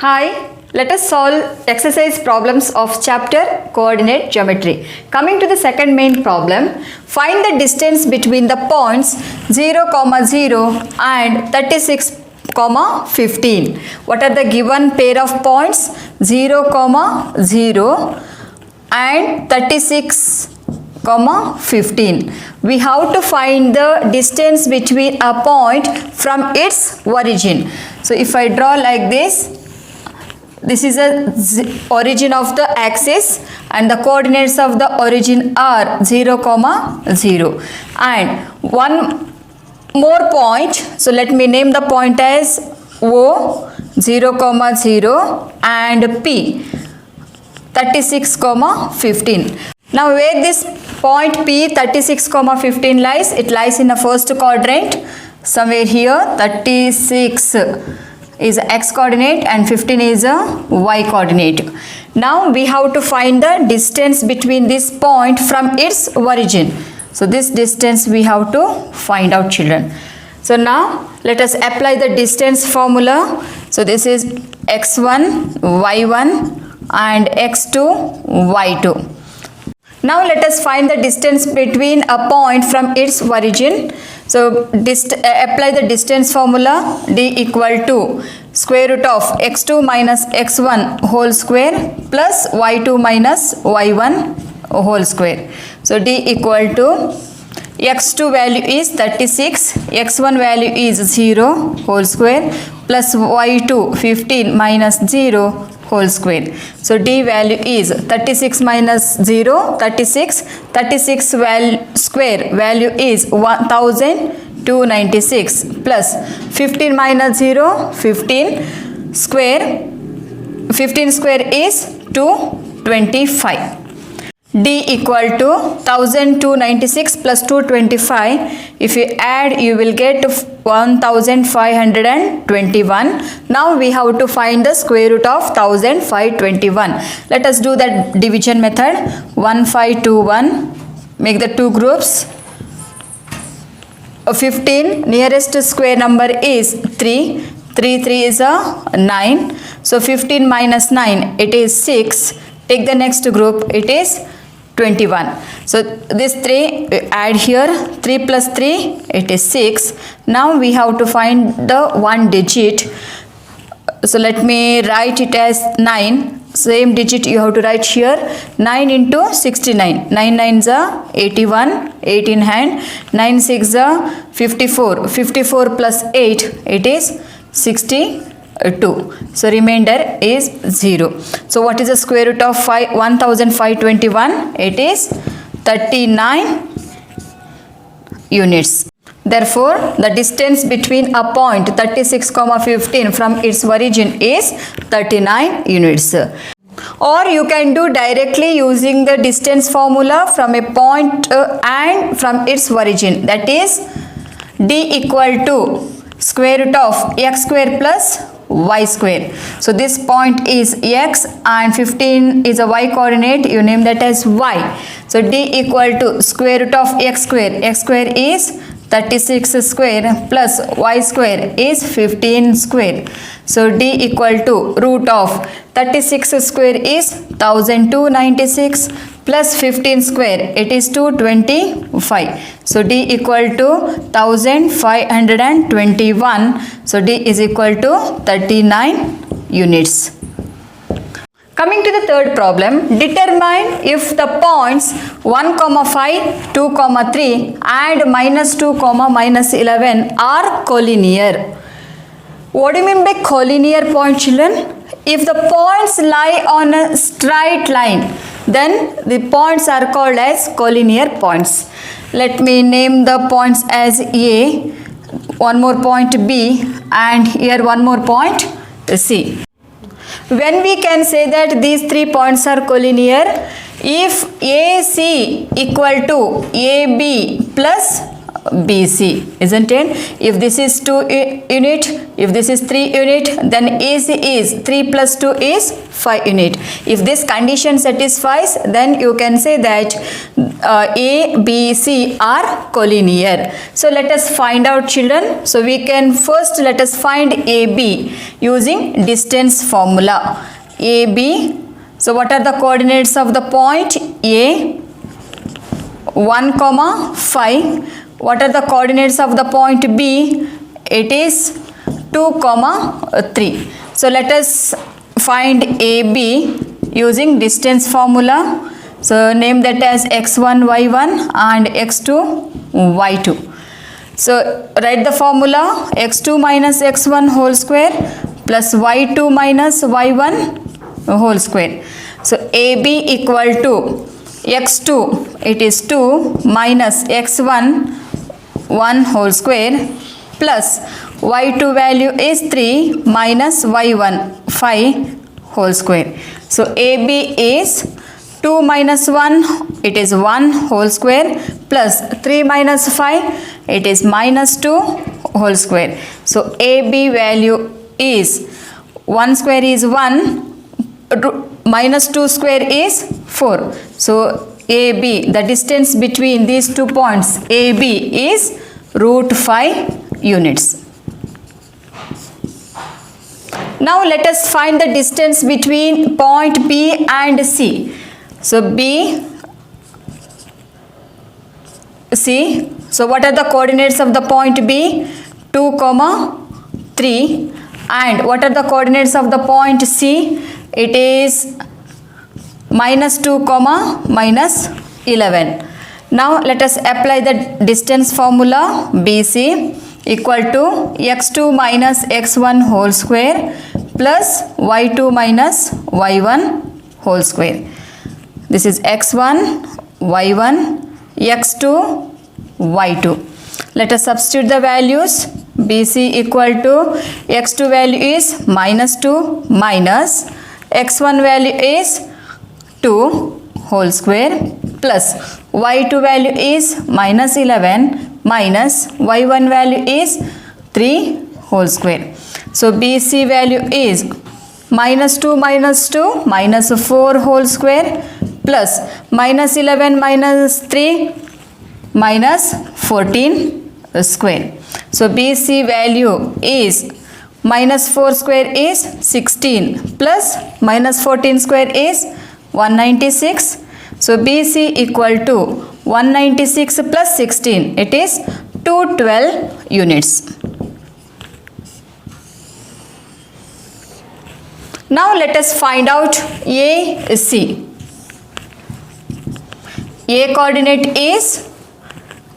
Hi, let us solve exercise problems of chapter Coordinate Geometry. Coming to the second main problem, find the distance between the points 0, 0 and 36, 15. What are the given pair of points? 0, 0 and 36, 15. We have to find the distance between a point from its origin. So if I draw like this is a origin of the axis and the coordinates of the origin are 0, 0. And one more point, so let me name the point as O 0, 0 and P 36, 15. Now where this point P 36, 15 lies? It lies in the first quadrant, somewhere here. 36 is x coordinate and 15 is a y coordinate. Now we have to find the distance between this point from its origin. So this distance we have to find out, children. So now let us apply the distance formula. So this is x1, y1 and x2, y2. Now let us find the distance between a point from its origin. So apply the distance formula. D equal to square root of x2 minus x1 whole square plus y2 minus y1 whole square. So D equal to x2 value is 36, x1 value is 0 whole square plus y2 15 minus 0 whole square. So D value is 36 minus 0, 36. 36 square value is 1296 plus 15 minus 0, 15 square. 15 square is 225. D equal to 1296 plus 225. If you add, you will get 1521. Now we have to find the square root of 1521. Let us do that division method. 1521. Make the two groups. 15 nearest square number is 3. 3 is a 9. So 15 minus 9, it is 6. Take the next group, it is 21. So this 3 add here, 3 plus 3, it is 6. Now we have to find the one digit. So let me write it as 9. Same digit you have to write here. 9 into 69. 9 9s are 81. 8 in hand. 9 6 are 54. 54 plus 8, it is 62. So remainder is 0. So what is the square root of 1521? It is 39 units. Therefore, the distance between a point 36, 15 from its origin is 39 units. Or you can do directly using the distance formula from a point and from its origin. That is D equal to square root of x square plus y square. So this point is x and 15 is a y coordinate. You name that as y. So D equal to square root of x square. X square is 36 square plus y square is 15 square. So D equal to root of 36 square is 1296 plus 15 square, it is 225. So D equal to 1521. So D is equal to 39 units. Coming to the third problem, determine if the points 1, 5, 2, 3 and minus 2, minus 11 are collinear. What do you mean by collinear point, children? If the points lie on a straight line, then the points are called as collinear points. Let me name the points as A, one more point B, and here one more point C. When we can say that these three points are collinear, if AC equal to AB plus BC, isn't it? If this is 2 unit, if this is 3 unit, then AC is 3 plus 2 is 5 unit. If this condition satisfies, then you can say that A, B, C are collinear. So let us find out, children. So we can first let us find AB using distance formula. AB. So what are the coordinates of the point A? 1, 5. What are the coordinates of the point B? It is 2, 3. So let us find AB using distance formula. So name that as x1, y1 and x2, y2. So write the formula x2 minus x1 whole square plus y2 minus y1 whole square. So AB equal to x2, it is 2 minus x1 1 whole square plus y2 value is 3 minus y1 5 whole square. So AB is 2 minus 1, it is 1 whole square plus 3 minus 5, it is minus 2 whole square. So AB value is 1 square is 1, minus 2 square is 4. So AB, the distance between these 2 points AB is root 5 units. Now let us find the distance between point B and C. So B, C. So what are the coordinates of the point B? 2, 3. And what are the coordinates of the point C? It is minus 2, minus 11. Now let us apply the distance formula. BC equal to x2 minus x1 whole square plus y2 minus y1 whole square. This is x1, y1, x2, y2. Let us substitute the values. BC equal to x2 value is minus 2 minus x1 value is 2 whole square plus y2 value is minus 11 minus y1 value is 3 whole square. So BC value is minus 2 minus 2 minus 4 whole square plus minus 11 minus 3 minus 14 square. So BC value is minus 4 square is 16 plus minus 14 square is 196. So BC equal to 196 plus 16, it is 212 units. Now let us find out AC. A coordinate is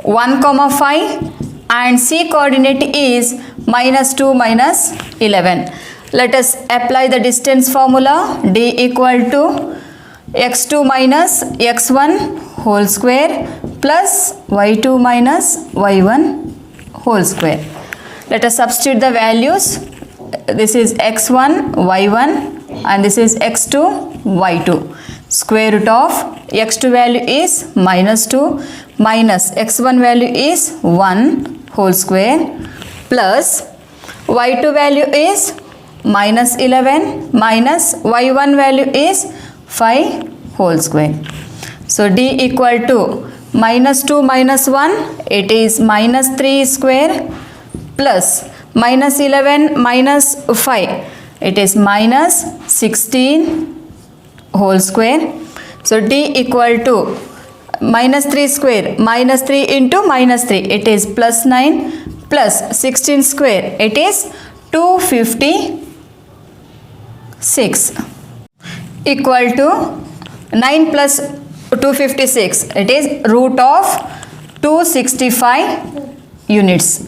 1, 5 and C coordinate is minus 2 minus 11. Let us apply the distance formula. D equal to x2 minus x1 whole square plus y2 minus y1 whole square. Let us substitute the values. This is x1, y1 and this is x2, y2. Square root of x2 value is minus 2 minus x1 value is 1 whole square plus y2 value is minus 11 minus y1 value is 5 whole square. So D equal to minus 2 minus 1, it is minus 3 square plus minus 11 minus 5, it is minus 16 whole square. So D equal to minus 3 square, minus 3 into minus 3, it is plus 9 plus 16 square, it is 256 equal to 9 plus 256, it is root of 265 units.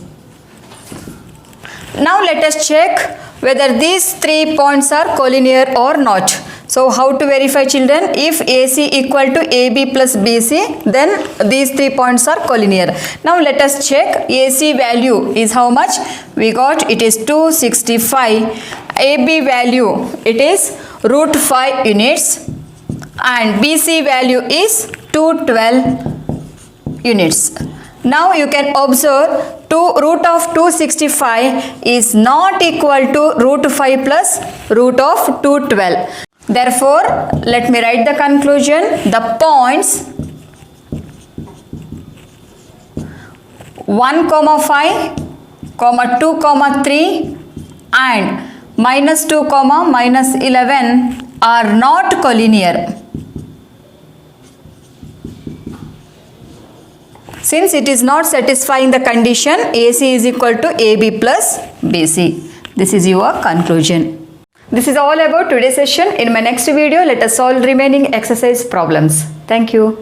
Now let us check whether these 3 points are collinear or not. So how to verify, children? If AC equal to AB plus BC, then these 3 points are collinear. Now let us check. AC value is how much? We got it is 265. AB value, it is root 5 units and BC value is 212 units. Now you can observe root of 265 is not equal to root 5 plus root of 212. Therefore, let me write the conclusion. The points 1, 5, 2, 3 and minus 2, minus 11 are not collinear. Since it is not satisfying the condition AC is equal to AB plus BC. This is your conclusion. This is all about today's session. In my next video, let us solve remaining exercise problems. Thank you.